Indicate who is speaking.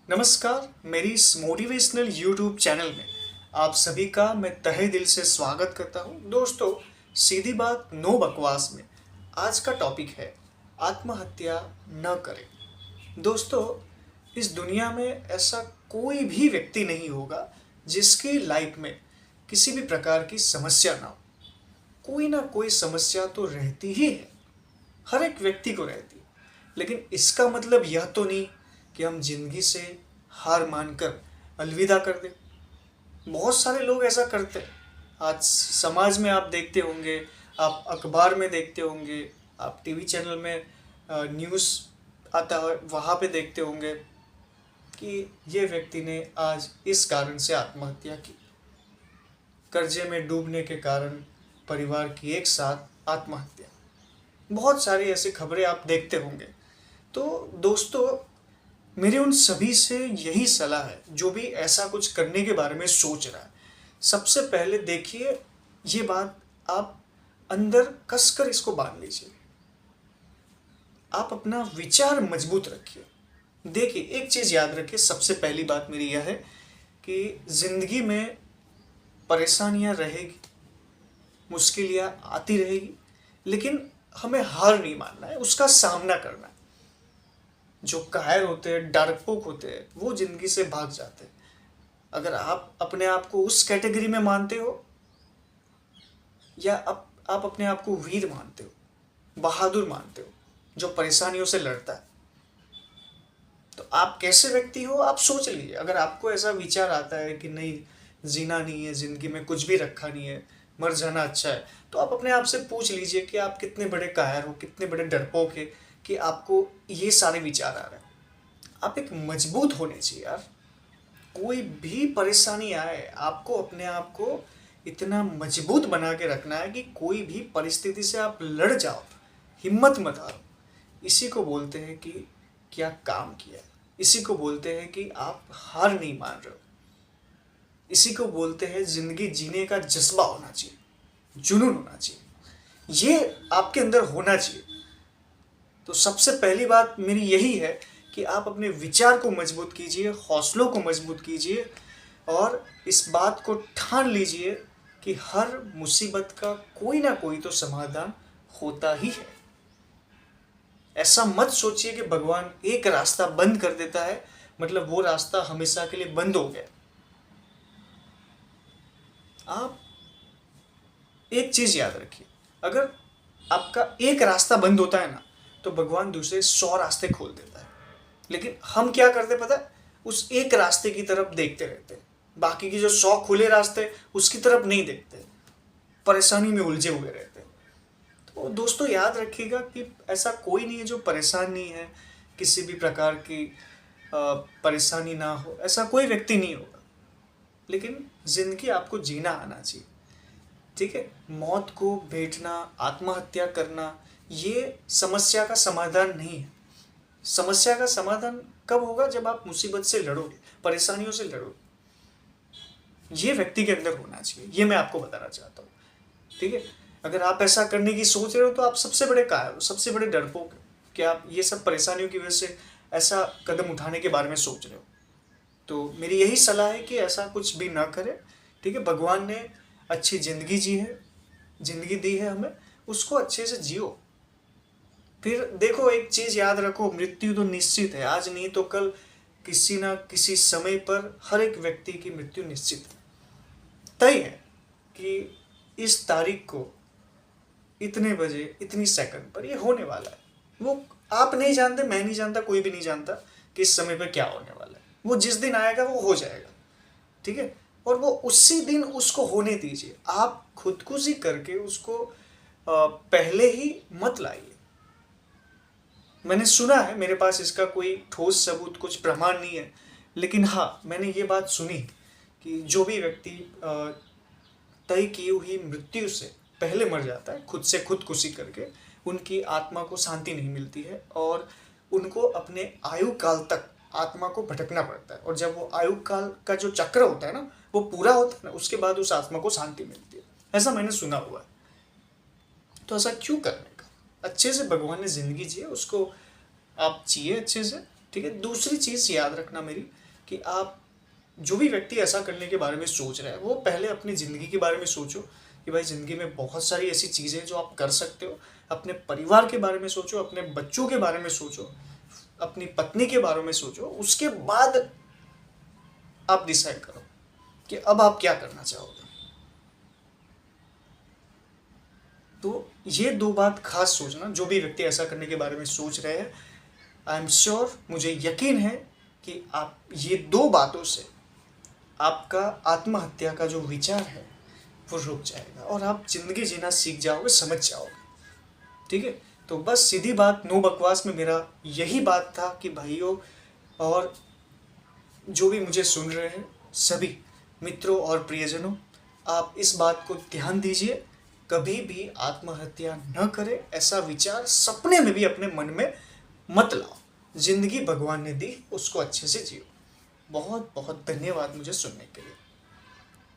Speaker 1: नमस्कार। मेरी इस मोटिवेशनल यूट्यूब चैनल में आप सभी का मैं तहे दिल से स्वागत करता हूं। दोस्तों, सीधी बात नो बकवास में आज का टॉपिक है आत्महत्या न करें। दोस्तों, इस दुनिया में ऐसा कोई भी व्यक्ति नहीं होगा जिसकी लाइफ में किसी भी प्रकार की समस्या ना हो। कोई ना कोई समस्या तो रहती ही है, हर एक व्यक्ति को रहती है। लेकिन इसका मतलब यह तो नहीं कि हम जिंदगी से हार मानकर अलविदा कर दें। बहुत सारे लोग ऐसा करते हैं। आज समाज में आप देखते होंगे, आप अखबार में देखते होंगे, आप टीवी चैनल में न्यूज़ आता है वहाँ पे देखते होंगे कि ये व्यक्ति ने आज इस कारण से आत्महत्या की। कर्जे में डूबने के कारण परिवार की एक साथ आत्महत्या। बहुत सारी ऐसी खबरें आप देखते होंगे। तो दोस्तों, मेरी उन सभी से यही सलाह है जो भी ऐसा कुछ करने के बारे में सोच रहा है। सबसे पहले देखिए, ये बात आप अंदर कसकर इसको बांध लीजिए। आप अपना विचार मजबूत रखिए। देखिए, एक चीज़ याद रखिए, सबसे पहली बात मेरी यह है कि ज़िंदगी में परेशानियां रहेगी, मुश्किलें आती रहेगी, लेकिन हमें हार नहीं मानना है, उसका सामना करना है। जो कायर होते हैं, डरपोक होते हैं, वो जिंदगी से भाग जाते हैं। अगर आप अपने आप को उस कैटेगरी में मानते हो, या आप अपने आप को वीर मानते हो, बहादुर मानते हो, जो परेशानियों से लड़ता है, तो आप कैसे व्यक्ति हो आप सोच लीजिए। अगर आपको ऐसा विचार आता है कि नहीं, जीना नहीं है, जिंदगी में कुछ भी रखा नहीं है, मर जाना अच्छा है, तो आप अपने आप से पूछ लीजिए कि आप कितने बड़े कायर हो, कितने बड़े डरपोक है कि आपको ये सारे विचार आ रहे हैं। आप एक मजबूत होने चाहिए यार। कोई भी परेशानी आए, आपको अपने आप को इतना मजबूत बना के रखना है कि कोई भी परिस्थिति से आप लड़ जाओ, हिम्मत मत हारो। इसी को बोलते हैं कि क्या काम किया। इसी को बोलते हैं कि आप हार नहीं मान रहे हो। इसी को बोलते हैं जिंदगी जीने का जज्बा होना चाहिए, जुनून होना चाहिए। ये आपके अंदर होना चाहिए। तो सबसे पहली बात मेरी यही है कि आप अपने विचार को मजबूत कीजिए, हौसलों को मजबूत कीजिए, और इस बात को ठान लीजिए कि हर मुसीबत का कोई ना कोई तो समाधान होता ही है। ऐसा मत सोचिए कि भगवान एक रास्ता बंद कर देता है मतलब वो रास्ता हमेशा के लिए बंद हो गया। आप एक चीज याद रखिए, अगर आपका एक रास्ता बंद होता है ना, तो भगवान दूसरे 100 रास्ते खोल देता है। लेकिन हम क्या करते पता है, उस एक रास्ते की तरफ देखते रहते हैं, बाकी की जो 100 खुले रास्ते उसकी तरफ नहीं देखते, परेशानी में उलझे हुए रहते हैं। तो दोस्तों, याद रखिएगा कि ऐसा कोई नहीं है जो परेशान नहीं है, किसी भी प्रकार की परेशानी ना हो, ऐसा कोई व्यक्ति नहीं होगा। लेकिन जिंदगी आपको जीना आना चाहिए, ठीक है। मौत को भेंटना, आत्महत्या करना, ये समस्या का समाधान नहीं है। समस्या का समाधान कब होगा, जब आप मुसीबत से लड़ोगे, परेशानियों से लड़ोगे। ये व्यक्ति के अंदर होना चाहिए, ये मैं आपको बताना चाहता हूँ, ठीक है। अगर आप ऐसा करने की सोच रहे हो तो आप सबसे बड़े कायर हो, सबसे बड़े डरपोक हो कि आप ये सब परेशानियों की वजह से ऐसा कदम उठाने के बारे में सोच रहे हो। तो मेरी यही सलाह है कि ऐसा कुछ भी ना करें, ठीक है। भगवान ने अच्छी ज़िंदगी जी है, ज़िंदगी दी है हमें, उसको अच्छे से जियो। फिर देखो, एक चीज़ याद रखो, मृत्यु तो निश्चित है, आज नहीं तो कल किसी ना किसी समय पर हर एक व्यक्ति की मृत्यु निश्चित है, तय है कि इस तारीख को इतने बजे इतनी सेकंड पर ये होने वाला है। वो आप नहीं जानते, मैं नहीं जानता, कोई भी नहीं जानता कि इस समय पर क्या होने वाला है। वो जिस दिन आएगा वो हो जाएगा, ठीक है। और वो उसी दिन उसको होने दीजिए। आप खुदकुशी करके उसको पहले ही मत लाइए। मैंने सुना है, मेरे पास इसका कोई ठोस सबूत, कुछ प्रमाण नहीं है, लेकिन हाँ, मैंने ये बात सुनी कि जो भी व्यक्ति तय की हुई मृत्यु से पहले मर जाता है, खुद से खुदकुशी करके, उनकी आत्मा को शांति नहीं मिलती है और उनको अपने आयु काल तक आत्मा को भटकना पड़ता है। और जब वो आयु काल का जो चक्र होता है ना, वो पूरा होता है ना, उसके बाद उस आत्मा को शांति मिलती है। ऐसा मैंने सुना हुआ है। तो ऐसा क्यों करने का, अच्छे से भगवान ने जिंदगी जी है, उसको आप जिए अच्छे से, ठीक है। दूसरी चीज़ याद रखना मेरी, कि आप जो भी व्यक्ति ऐसा करने के बारे में सोच रहा है वो पहले अपनी ज़िंदगी के बारे में सोचो कि भाई ज़िंदगी में बहुत सारी ऐसी चीज़ें हैं जो आप कर सकते हो। अपने परिवार के बारे में सोचो, अपने बच्चों के बारे में सोचो, अपनी पत्नी के बारे में सोचो। उसके बाद आप डिसाइड करो कि अब आप क्या करना चाहोगे। तो ये दो बात खास सोचना, जो भी व्यक्ति ऐसा करने के बारे में सोच रहे हैं। आई एम श्योर, मुझे यकीन है कि आप ये दो बातों से आपका आत्महत्या का जो विचार है वो रुक जाएगा और आप ज़िंदगी जीना सीख जाओगे, समझ जाओगे। ठीक है। तो बस सीधी बात, नो बकवास में मेरा यही बात था कि भाइयों और जो भी मुझे सुन रहे हैं सभी मित्रों और प्रियजनों, आप इस बात को ध्यान दीजिए, कभी भी आत्महत्या न करें। ऐसा विचार सपने में भी अपने मन में मत लाओ। ज़िंदगी भगवान ने दी, उसको अच्छे से जियो। बहुत बहुत धन्यवाद मुझे सुनने के लिए।